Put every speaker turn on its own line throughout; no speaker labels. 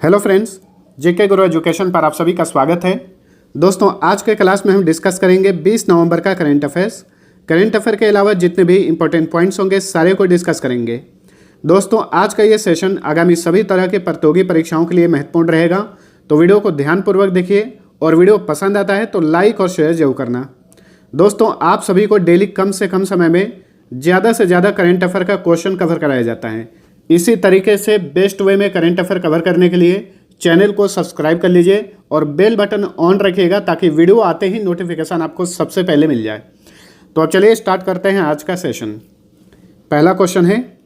Hello friends, जेके गुरु education पर आप सभी का स्वागत है। दोस्तों, आज के क्लास में हम डिस्कस करेंगे 20 नवंबर का करंट अफेयर्स। करंट अफेयर के अलावा जितने भी इंपॉर्टेंट पॉइंट्स होंगे सारे को डिस्कस करेंगे। दोस्तों, आज का ये सेशन आगामी सभी तरह के प्रतियोगी परीक्षाओं के लिए महत्वपूर्ण रहेगा, तो वीडियो को ध्यानपूर्वक देखिए और वीडियो पसंद आता है तो लाइक और शेयर जरूर करना। दोस्तों, आप सभी को डेली कम से कम समय में ज़्यादा से ज़्यादा करंट अफेयर का क्वेश्चन कवर कराया जाता है। इसी तरीके से बेस्ट वे में करंट अफेयर कवर करने के लिए चैनल को सब्सक्राइब कर लीजिए और बेल बटन ऑन रखिएगा ताकि वीडियो आते ही नोटिफिकेशन आपको सबसे पहले मिल जाए। तो अब चलिए स्टार्ट करते हैं आज का सेशन। पहला क्वेश्चन है,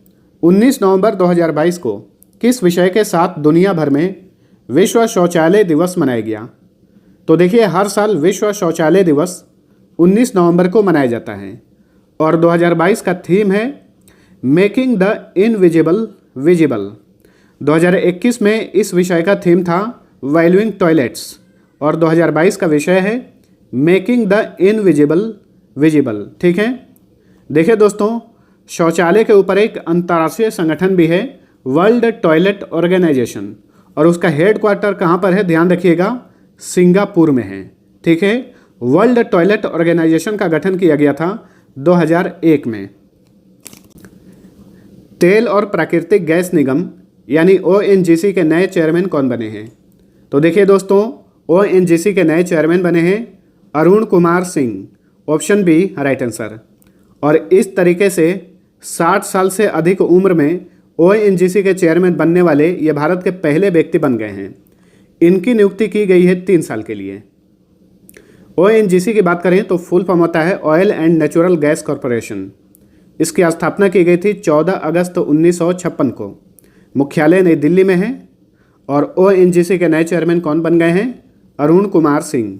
19 नवंबर 2022 को किस विषय के साथ दुनिया भर में विश्व शौचालय दिवस मनाया गया? तो देखिए, हर साल विश्व शौचालय दिवस 19 नवंबर को मनाया जाता है और 2022 का थीम है मेकिंग द इनविजिबल विजिबल। 2021 में इस विषय का थीम था वैल्यूइंग टॉयलेट्स और 2022 का विषय है मेकिंग द इनविजिबल विजिबल। ठीक है, देखिए दोस्तों, शौचालय के ऊपर एक अंतर्राष्ट्रीय संगठन भी है, वर्ल्ड टॉयलेट ऑर्गेनाइजेशन, और उसका हेड क्वार्टर कहाँ पर है ध्यान रखिएगा, सिंगापुर में है। ठीक है, वर्ल्ड टॉयलेट ऑर्गेनाइजेशन का गठन किया गया था 2001 में। तेल और प्राकृतिक गैस निगम यानी ONGC के नए चेयरमैन कौन बने हैं? तो देखिए दोस्तों, ONGC के नए चेयरमैन बने हैं Arun Kumar Singh, option B right answer. और इस तरीके से 60 साल से अधिक उम्र में ONGC के चेयरमैन बनने वाले ये भारत के पहले व्यक्ति बन गए हैं। इनकी नियुक्ति की गई है 3 साल के लिए। ONGC की बात करें तो फुल फॉर्म होता है oil and natural gas corporation. इसकी स्थापना की गई थी 14 अगस्त 1956 को। मुख्यालय नई दिल्ली में है और ONGC के नए चेयरमैन कौन बन गए हैं? अरुण कुमार सिंह।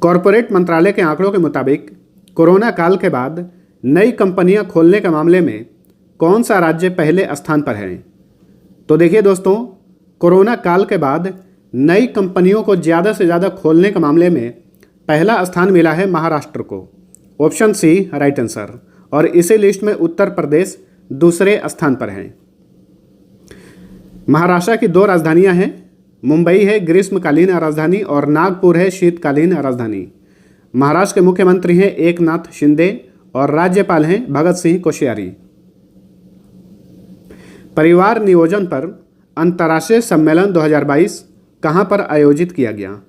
कॉरपोरेट मंत्रालय के आंकड़ों के मुताबिक कोरोना काल के बाद नई कंपनियां खोलने के मामले में कौन सा राज्य पहले स्थान पर है? तो देखिए दोस्तों, कोरोना काल के बाद नई कंपनियों को ज़्यादा से ज़्यादा खोलने के मामले में पहला स्थान मिला है महाराष्ट्र को, ऑप्शन सी राइट आंसर। और इसी लिस्ट में उत्तर प्रदेश दूसरे स्थान पर है। महाराष्ट्र की 2 राजधानियां हैं, मुंबई है ग्रीष्मकालीन राजधानी और नागपुर है शीतकालीन राजधानी। महाराष्ट्र के मुख्यमंत्री हैं एकनाथ शिंदे और राज्यपाल हैं भगत सिंह कोश्यारी। परिवार नियोजन पर अंतर्राष्ट्रीय सम्मेलन 2022 कहां पर आयोजित किया गया?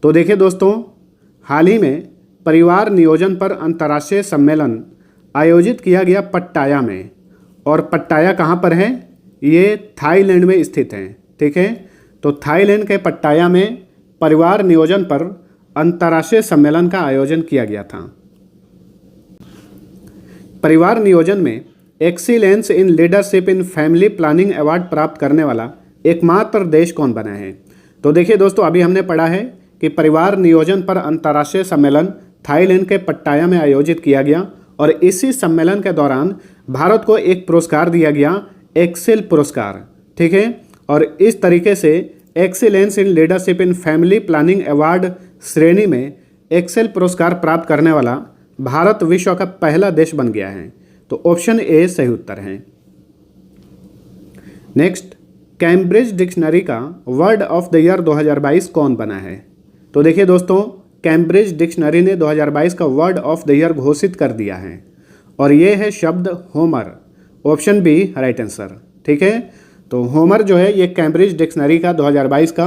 तो देखिए दोस्तों, हाल ही में परिवार नियोजन पर अंतर्राष्ट्रीय सम्मेलन आयोजित किया गया पट्टाया में। और पट्टाया कहाँ पर है? ये थाईलैंड में स्थित है। ठीक है, तो थाईलैंड के पट्टाया में परिवार नियोजन पर अंतर्राष्ट्रीय सम्मेलन का आयोजन किया गया था। परिवार नियोजन में excellence in leadership in family planning award प्राप्त करने वाला एकमात्र देश कौन बना है? तो देखिए दोस्तों, अभी हमने पढ़ा है कि परिवार नियोजन पर अंतर्राष्ट्रीय सम्मेलन थाईलैंड के पट्टाया में आयोजित किया गया और इसी सम्मेलन के दौरान भारत को एक पुरस्कार दिया गया, एक्सेल पुरस्कार। ठीक है, और इस तरीके से excellence in leadership in family planning award श्रेणी में एक्सेल पुरस्कार प्राप्त करने वाला भारत विश्व का पहला देश बन गया है। तो ऑप्शन ए सही उत्तर है। नेक्स्ट, कैम्ब्रिज डिक्शनरी का वर्ड ऑफ द ईयर 2022 कौन बना है? तो देखिए दोस्तों, कैम्ब्रिज डिक्शनरी ने 2022 का वर्ड ऑफ द ईयर घोषित कर दिया है और ये है शब्द Homer, option B right answer. ठीक है, तो होमर जो है ये कैम्ब्रिज डिक्शनरी का 2022 का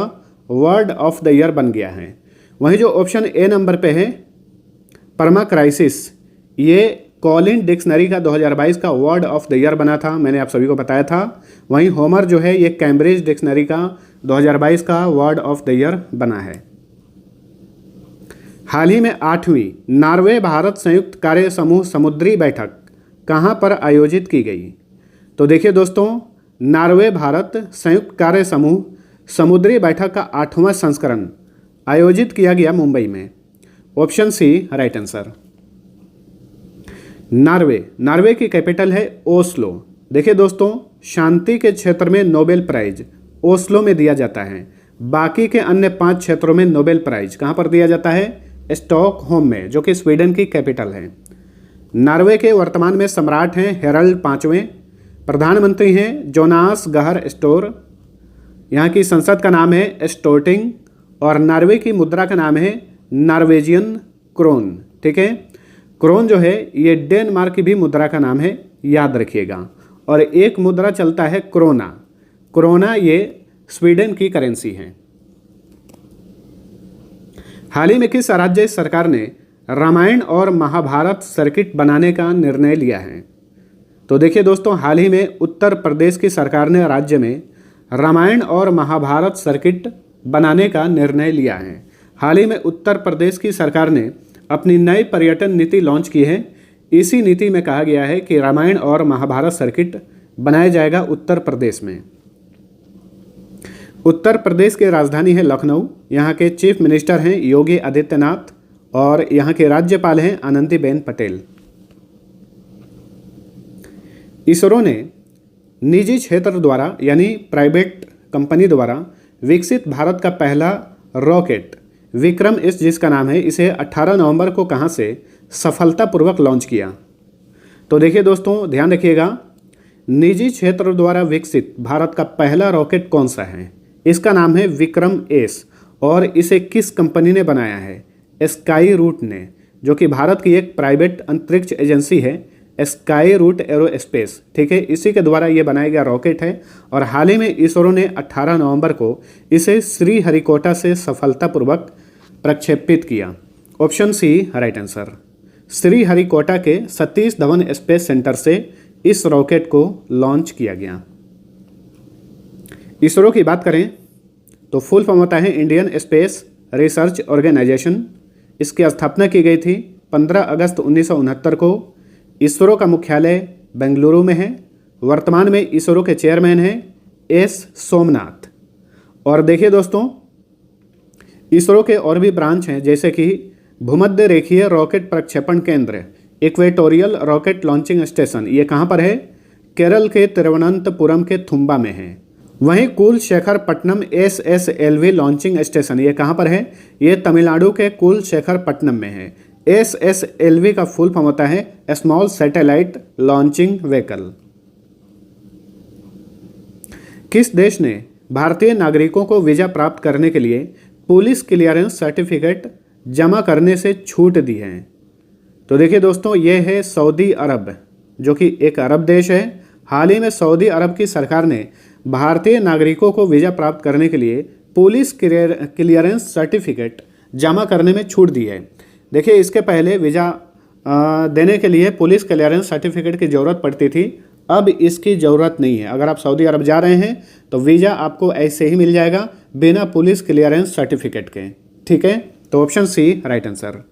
वर्ड ऑफ द ईयर बन गया है। वहीं जो ऑप्शन ए नंबर पे है परमा क्राइसिस, ये कॉलिन डिक्शनरी का 2022 का वर्ड ऑफ द ईयर बना था, मैंने आप सभी को बताया था। वहीं होमर जो है ये कैम्ब्रिज डिक्शनरी का 2022 का वर्ड ऑफ द ईयर बना है। हाल ही में 8वीं नॉर्वे भारत संयुक्त कार्य समूह समुद्री बैठक कहां पर आयोजित की गई? तो देखिए दोस्तों, नॉर्वे भारत संयुक्त कार्य समूह समुद्री बैठक का 8वां संस्करण आयोजित किया गया मुंबई में, option C right answer. Norway की कैपिटल है ओस्लो। देखिए दोस्तों, शांति के क्षेत्र में नोबेल प्राइज ओस्लो में दिया जाता है, बाकी के अन्य 5 क्षेत्रों में नोबेल प्राइज कहां पर दिया जाता है? स्टॉकहोम में, जो कि स्वीडन की कैपिटल है। नॉर्वे के वर्तमान में सम्राट हैं हेरल्ड 5वें, प्रधानमंत्री हैं जोनास गहर स्टोर, यहाँ की संसद का नाम है स्टोर्टिंग और नॉर्वे की मुद्रा का नाम है नॉर्वेजियन क्रोन। ठीक है, क्रोन जो है ये डेनमार्क की भी मुद्रा का नाम है, याद रखिएगा। और एक मुद्रा चलता है क्रोना, क्रोना ये स्वीडन की करेंसी है। हाल ही में किस राज्य सरकार ने रामायण और महाभारत सर्किट बनाने का निर्णय लिया है? तो देखिए दोस्तों, हाल ही में उत्तर प्रदेश की सरकार ने राज्य में रामायण और महाभारत सर्किट बनाने का निर्णय लिया है। हाल ही में उत्तर प्रदेश की सरकार ने अपनी नई पर्यटन नीति लॉन्च की है। इसी नीति में कहा गया है कि रामायण और महाभारत सर्किट बनाया जाएगा उत्तर प्रदेश में। उत्तर प्रदेश की राजधानी है लखनऊ। यहाँ के चीफ मिनिस्टर हैं योगी आदित्यनाथ और यहाँ के राज्यपाल हैं आनंदीबेन पटेल। इसरो ने निजी क्षेत्र द्वारा यानी प्राइवेट कंपनी द्वारा विकसित भारत का पहला रॉकेट विक्रम एस, जिसका नाम है, इसे 18 नवंबर को कहाँ से सफलतापूर्वक लॉन्च किया? तो देखिए दोस्तों, ध्यान रखिएगा, निजी क्षेत्र द्वारा विकसित भारत का पहला रॉकेट कौन सा है? इसका नाम है विक्रम एस और इसे किस कंपनी ने बनाया है? स्काई रूट ने, जो कि भारत की एक प्राइवेट अंतरिक्ष एजेंसी है, स्काई रूट एरोस्पेस। ठीक है, इसी के द्वारा ये बनाया गया रॉकेट है और हाल ही में इसरो ने 18 नवंबर को इसे श्रीहरिकोटा से सफलतापूर्वक प्रक्षेपित किया। Option C right answer. Sriharikota के सतीश धवन स्पेस सेंटर से इस रॉकेट को लॉन्च किया गया। इसरो की बात करें तो फुल फॉर्म होता है इंडियन स्पेस रिसर्च ऑर्गेनाइजेशन। इसकी स्थापना की गई थी 15 अगस्त 1969 को। इसरो का मुख्यालय बेंगलुरु में है। वर्तमान में इसरो के चेयरमैन हैं एस सोमनाथ। और देखिए दोस्तों, इसरो के और भी ब्रांच हैं, जैसे कि भूमध्य रेखीय रॉकेट प्रक्षेपण केंद्र इक्वेटोरियल रॉकेट लॉन्चिंग स्टेशन, ये कहाँ पर है? केरल के तिरुवनंतपुरम के थुम्बा में है। वहीं कुलशेखरपट्टनम SSLV लॉन्चिंग स्टेशन, ये कहाँ पर है? ये तमिलनाडु के कुलशेखरपट्टनम में है। SSLV का फुल फॉर्म होता है स्मॉल सैटेलाइट लॉन्चिंग व्हीकल। किस देश ने भारतीय नागरिकों को वीजा प्राप्त करने के लिए पुलिस क्लियरेंस सर्टिफिकेट जमा करने से छूट दी है? तो देखिए दोस्तों, ये है सऊदी अरब, जो कि एक अरब देश है। हाल ही में सऊदी अरब की सरकार ने भारतीय नागरिकों को वीजा प्राप्त करने के लिए पुलिस क्लियरेंस सर्टिफिकेट जमा करने में छूट दी है। देखिए, इसके पहले वीज़ा देने के लिए पुलिस क्लियरेंस सर्टिफिकेट की ज़रूरत पड़ती थी, अब इसकी ज़रूरत नहीं है। अगर आप सऊदी अरब जा रहे हैं तो वीज़ा आपको ऐसे ही मिल जाएगा बिना पुलिस क्लियरेंस सर्टिफिकेट के। ठीक है, तो ऑप्शन सी राइट आंसर।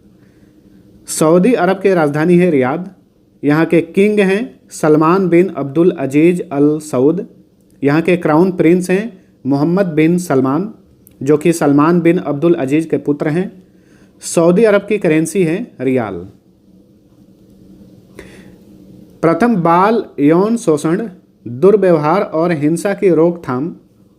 सऊदी अरब की राजधानी है रियाद। यहाँ के किंग हैं सलमान बिन अब्दुल अजीज अल सऊद। यहाँ के क्राउन प्रिंस हैं मोहम्मद बिन सलमान, जो कि सलमान बिन अब्दुल अजीज के पुत्र हैं। सऊदी अरब की करेंसी है रियाल। प्रथम बाल यौन शोषण, दुर्व्यवहार और हिंसा की रोकथाम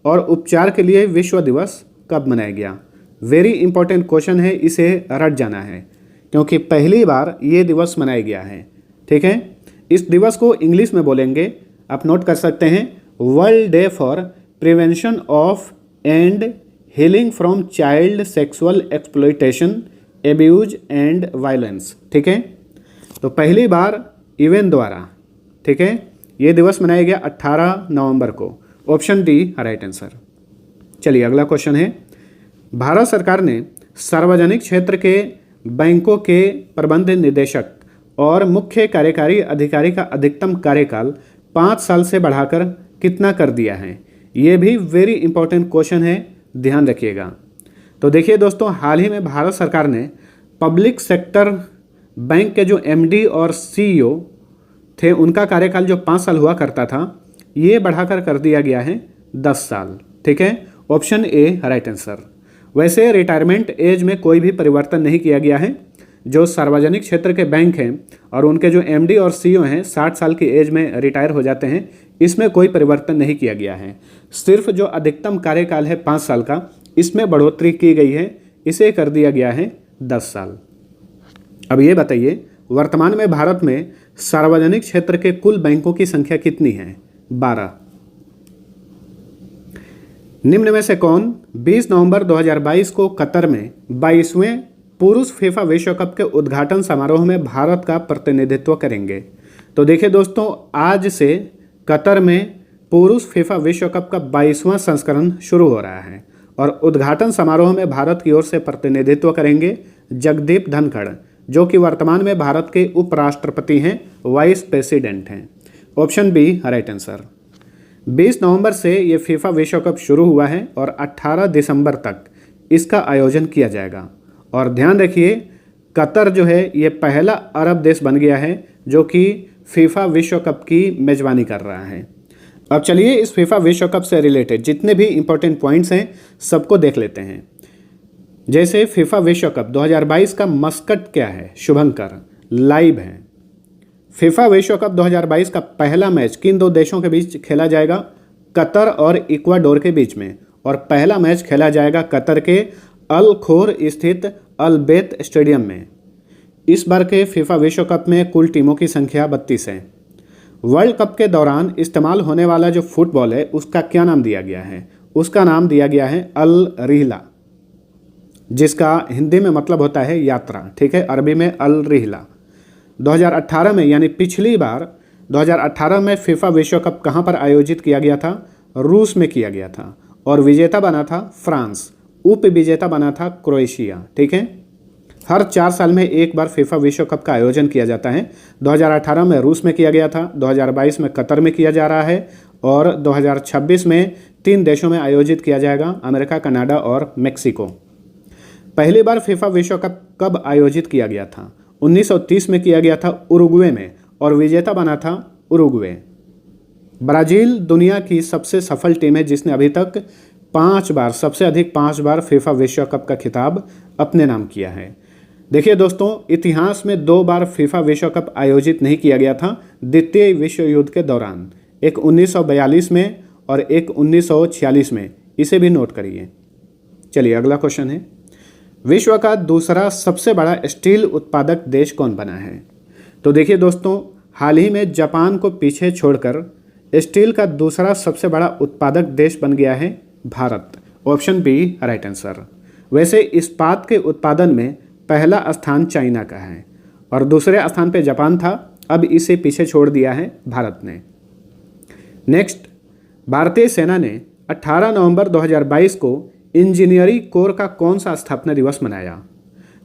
और उपचार के लिए विश्व दिवस कब मनाया गया? वेरी इंपॉर्टेंट क्वेश्चन है, इसे रट जाना है क्योंकि पहली बार ये दिवस मनाया गया है। ठीक है, इस दिवस को इंग्लिश में बोलेंगे, आप नोट कर सकते हैं, world day for prevention of and healing from child sexual exploitation, abuse and violence. ठीक है, तो पहली बार यूएन द्वारा, ठीक है, ये दिवस मनाया गया 18 नवंबर को। Option D right answer. चलिए अगला क्वेश्चन है, भारत सरकार ने सार्वजनिक क्षेत्र के बैंकों के प्रबंध निदेशक और मुख्य कार्यकारी अधिकारी का अधिकतम कार्यकाल 5 साल से बढ़ाकर कितना कर दिया है? ये भी वेरी इंपॉर्टेंट क्वेश्चन है, ध्यान रखिएगा। तो देखिए दोस्तों, हाल ही में भारत सरकार ने पब्लिक सेक्टर बैंक के जो MD और CEO थे, उनका कार्यकाल जो 5 साल हुआ करता था, ये बढ़ाकर कर दिया गया है 10 साल। ठीक है, ऑप्शन ए राइट आंसर। वैसे रिटायरमेंट एज में कोई भी परिवर्तन नहीं किया गया है। जो सार्वजनिक क्षेत्र के बैंक हैं और उनके जो MD और CEO हैं 60 साल की एज में रिटायर हो जाते हैं, इसमें कोई परिवर्तन नहीं किया गया है। सिर्फ जो अधिकतम कार्यकाल है 5 साल का, इसमें बढ़ोतरी की गई है, इसे कर दिया गया है 10 साल। अब ये बताइए, वर्तमान में भारत में सार्वजनिक क्षेत्र के कुल बैंकों की संख्या कितनी है? 12। निम्न में से कौन 20 नवंबर 2022 को कतर में 22वें पुरुष फीफा विश्व कप के उद्घाटन समारोह में भारत का प्रतिनिधित्व करेंगे? तो देखिए दोस्तों, आज से कतर में पुरुष फीफा विश्व कप का 22वां संस्करण शुरू हो रहा है और उद्घाटन समारोह में भारत की ओर से प्रतिनिधित्व करेंगे जगदीप धनखड़, जो कि वर्तमान में भारत के उपराष्ट्रपति हैं, वाइस प्रेसिडेंट हैं। Option B right answer. 20 नवंबर से ये फीफा विश्व कप शुरू हुआ है और 18 दिसंबर तक इसका आयोजन किया जाएगा। और ध्यान रखिए, कतर जो है ये पहला अरब देश बन गया है जो कि फीफा विश्व कप की मेजबानी कर रहा है। अब चलिए इस फीफा विश्व कप से रिलेटेड जितने भी इंपॉर्टेंट पॉइंट्स हैं सबको देख लेते हैं। जैसे फीफा विश्व कप 2022 का मस्कट क्या है? शुभंकर लाइव है। फीफा विश्व कप 2022 का पहला मैच किन दो देशों के बीच खेला जाएगा? कतर और इक्वाडोर के बीच में। और पहला मैच खेला जाएगा कतर के अल खोर स्थित अल बेत स्टेडियम में। इस बार के फीफा विश्व कप में कुल टीमों की संख्या 32 है। वर्ल्ड कप के दौरान इस्तेमाल होने वाला जो फुटबॉल है उसका क्या नाम दिया गया है? उसका नाम दिया गया है अल रिहला, जिसका हिंदी में मतलब होता है यात्रा। ठीक है, अरबी में अल रिहला। 2018 में यानी पिछली बार 2018 में फीफा विश्व कप कहाँ पर आयोजित किया गया था? रूस में किया गया था और विजेता बना था फ्रांस, उप विजेता बना था क्रोएशिया। ठीक है, हर 4 साल में एक बार फीफा विश्व कप का आयोजन किया जाता है। 2018 में रूस में किया गया था, 2022 में कतर में किया जा रहा है और 2026 में 3 देशों में आयोजित किया जाएगा, अमेरिका, कनाडा और मेक्सिको। पहली बार फीफा विश्व कप कब आयोजित किया गया था? 1930 में किया गया था उरुग्वे में और विजेता बना था उरुग्वे। ब्राज़ील दुनिया की सबसे सफल टीम है जिसने अभी तक 5 बार, सबसे अधिक 5 बार फीफा विश्व कप का खिताब अपने नाम किया है। देखिए दोस्तों, इतिहास में 2 बार फीफा विश्व कप आयोजित नहीं किया गया था द्वितीय विश्व युद्ध के दौरान, एक 1942 में और एक 1946 में। इसे भी नोट करिए। चलिए अगला क्वेश्चन है, विश्व का दूसरा सबसे बड़ा स्टील उत्पादक देश कौन बना है? तो देखिए दोस्तों, हाल ही में जापान को पीछे छोड़कर स्टील का दूसरा सबसे बड़ा उत्पादक देश बन गया है Bharat. Option B right answer. वैसे इस्पात के उत्पादन में पहला स्थान चाइना का है और दूसरे स्थान पे जापान था, अब इसे पीछे छोड़ दिया है भारत ने। नेक्स्ट, भारतीय सेना ने 18 नवंबर 2022 को इंजीनियरिंग कोर का कौन सा स्थापना दिवस मनाया?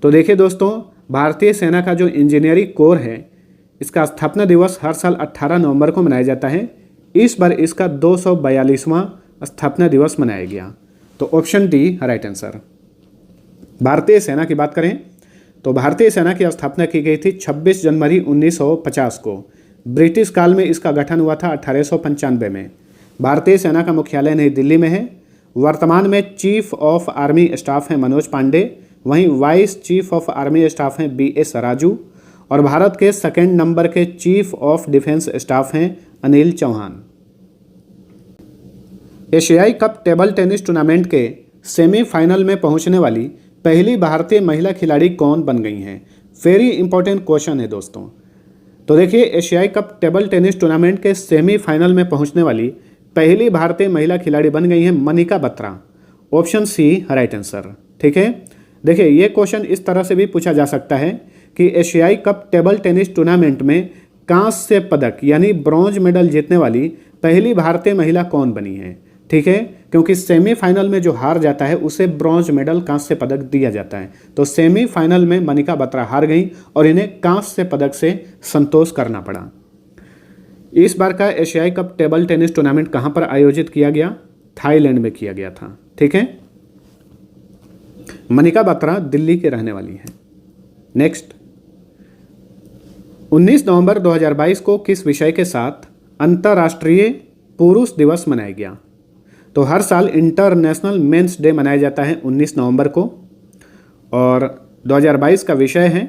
तो देखिए दोस्तों, भारतीय सेना का जो इंजीनियरिंग कोर है इसका स्थापना दिवस हर साल 18 नवंबर को मनाया जाता है। इस बार इसका 242वां स्थापना दिवस मनाया गया। तो ऑप्शन डी राइट आंसर। भारतीय सेना की बात करें तो भारतीय सेना की स्थापना की गई थी 26 जनवरी 1950 को। ब्रिटिश काल में इसका गठन हुआ था 1895 में। भारतीय सेना का मुख्यालय नई दिल्ली में है। वर्तमान में चीफ ऑफ आर्मी स्टाफ हैं मनोज पांडे, वहीं vice chief of army staff हैं BS राजू और भारत के 2nd नंबर के चीफ ऑफ डिफेंस स्टाफ हैं अनिल चौहान। एशियाई कप टेबल टेनिस टूर्नामेंट के सेमीफाइनल में पहुंचने वाली पहली भारतीय महिला खिलाड़ी कौन बन गई हैं? वेरी इंपॉर्टेंट क्वेश्चन है दोस्तों। तो देखिए, एशियाई कप टेबल टेनिस टूर्नामेंट के सेमीफाइनल में पहुंचने वाली पहली भारतीय महिला खिलाड़ी बन गई हैं Manika Batra. Option C right answer. ठीक है, देखिए ये क्वेश्चन इस तरह से भी पूछा जा सकता है कि एशियाई कप टेबल टेनिस टूर्नामेंट में कांस्य पदक यानी ब्रॉन्ज मेडल जीतने वाली पहली भारतीय महिला कौन बनी है? ठीक है, क्योंकि सेमीफाइनल में जो हार जाता है उसे ब्रॉन्ज मेडल, कांस्य पदक दिया जाता है। तो सेमीफाइनल में मनिका बत्रा हार गई और इन्हें कांस्य पदक से संतोष करना पड़ा। इस बार का एशियाई कप टेबल टेनिस टूर्नामेंट कहां पर आयोजित किया गया? थाईलैंड में किया गया था। ठीक है, मनिका बत्रा दिल्ली के रहने वाली है। नेक्स्ट, 19 नवंबर 2022 को किस विषय के साथ अंतर्राष्ट्रीय पुरुष दिवस मनाया गया? तो हर साल इंटरनेशनल मेंस डे मनाया जाता है 19 नवंबर को और 2022 का विषय है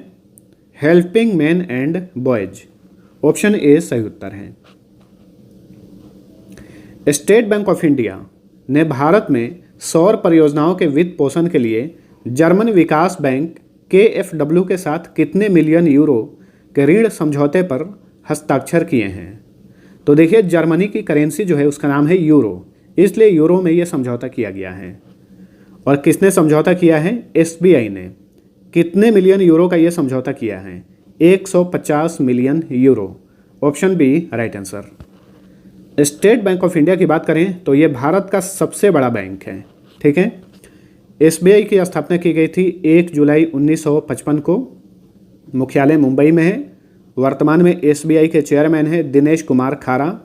helping man and boys. Option A सही उत्तर है। स्टेट बैंक ऑफ इंडिया ने भारत में सौर परियोजनाओं के वित्त पोषण के लिए जर्मन विकास बैंक KfW के साथ कितने मिलियन यूरो के ऋण समझौते पर हस्ताक्षर किए हैं? तो देखिए, जर्मनी की करेंसी जो है उसका नाम है यूरो। इसलिए यूरो में ये समझौता किया गया है। और किसने समझौता किया है? एसबीआई ने। कितने मिलियन यूरो का ये समझौता किया है? 150 million euro. Option B right answer. State bank of India की बात करें तो ये भारत का सबसे बड़ा बैंक है। ठीक है। एसबीआई की स्थापना की गई थी 1 जुलाई 1955 को। मुख्यालय मुंबई में है। वर्तमान में एसबीआई के चेयरमैन हैं दिनेश कुमार खारा।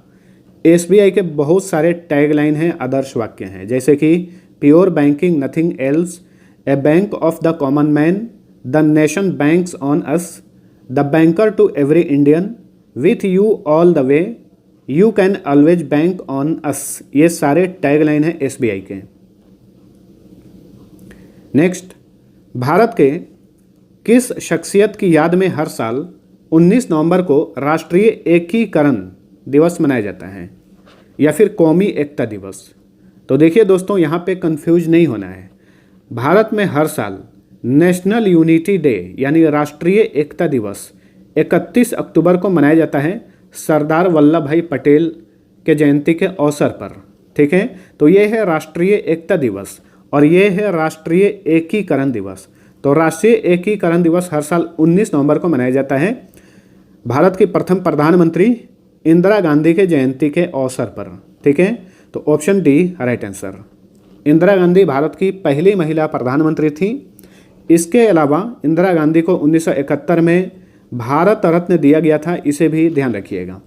एसबीआई के बहुत सारे टैगलाइन हैं, आदर्श वाक्य हैं, जैसे कि pure banking nothing else, a bank of the common man, the nation banks on us, the banker to every Indian, with you all the way, you can always bank on us. ये सारे tagline हैं SBI के। Next, Bharat के किस शख्सियत की याद में हर साल 19 नवंबर को राष्ट्रीय एकीकरण दिवस मनाया जाता है या फिर कौमी एकता दिवस? तो देखिए दोस्तों, यहाँ पे कंफ्यूज नहीं होना है। भारत में हर साल नेशनल यूनिटी डे यानी राष्ट्रीय एकता दिवस 31 अक्टूबर को मनाया जाता है सरदार वल्लभ भाई पटेल के जयंती के अवसर पर। ठीक है। तो ये है राष्ट्रीय एकता दिवस और ये है राष्ट्रीय एकीकरण दिवस। तो राष्ट्रीय एकीकरण दिवस हर साल 19 नवंबर को मनाया जाता है भारत की प्रथम प्रधानमंत्री इंदिरा गांधी के जयंती के अवसर पर। ठीक है। तो option D right answer. Indira Gandhi Bharat की पहली महिला प्रधानमंत्री थी। इसके अलावा इंदिरा गांधी को 1971 में भारत रत्न दिया गया था, इसे भी ध्यान रखिएगा।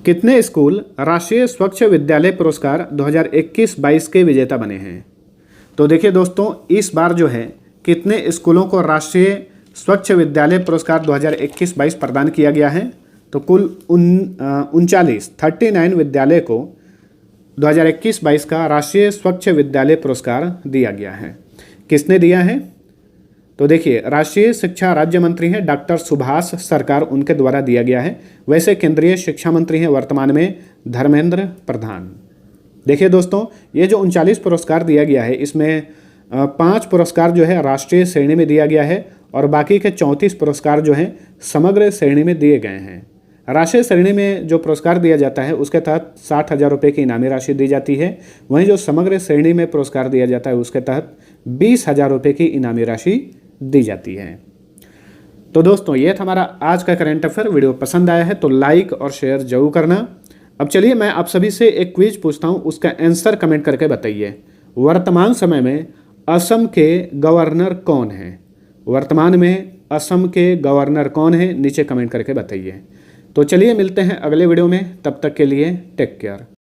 कितने स्कूल राष्ट्रीय स्वच्छ विद्यालय पुरस्कार 2021-22 के विजेता बने हैं? तो देखिए दोस्तों, इस बार जो है कितने स्कूलों को राष्ट्रीय स्वच्छ विद्यालय पुरस्कार 2021-22 प्रदान किया गया है? तो कुल 39 विद्यालय को 2021-22 का राष्ट्रीय स्वच्छ विद्यालय पुरस्कार दिया गया है। किसने दिया है? तो देखिए, राष्ट्रीय शिक्षा राज्य मंत्री हैं डॉक्टर सुभाष सरकार, उनके द्वारा दिया गया है। वैसे केंद्रीय शिक्षा मंत्री हैं वर्तमान में धर्मेंद्र प्रधान। देखिए दोस्तों, ये जो 39 पुरस्कार दिया गया है, इसमें 5 पुरस्कार जो है राष्ट्रीय श्रेणी में दिया गया है और बाकी के 34 पुरस्कार जो हैं समग्र श्रेणी में दिए गए हैं। राष्ट्रीय श्रेणी में जो पुरस्कार दिया जाता है उसके तहत 60,000 रुपये की इनामी राशि दी जाती है। वहीं जो समग्र श्रेणी में पुरस्कार दिया जाता है उसके तहत 20,000 रुपये की इनामी राशि दी जाती है। तो दोस्तों, ये था हमारा आज का करंट अफेयर। वीडियो पसंद आया है तो लाइक और शेयर जरूर करना। अब चलिए मैं आप सभी से एक क्विज पूछता हूँ, उसका आंसर कमेंट करके बताइए। वर्तमान समय में असम के गवर्नर कौन है? वर्तमान में असम के गवर्नर कौन है? नीचे कमेंट करके बताइए। तो चलिए मिलते हैं अगले वीडियो में, तब तक के लिए टेक केयर।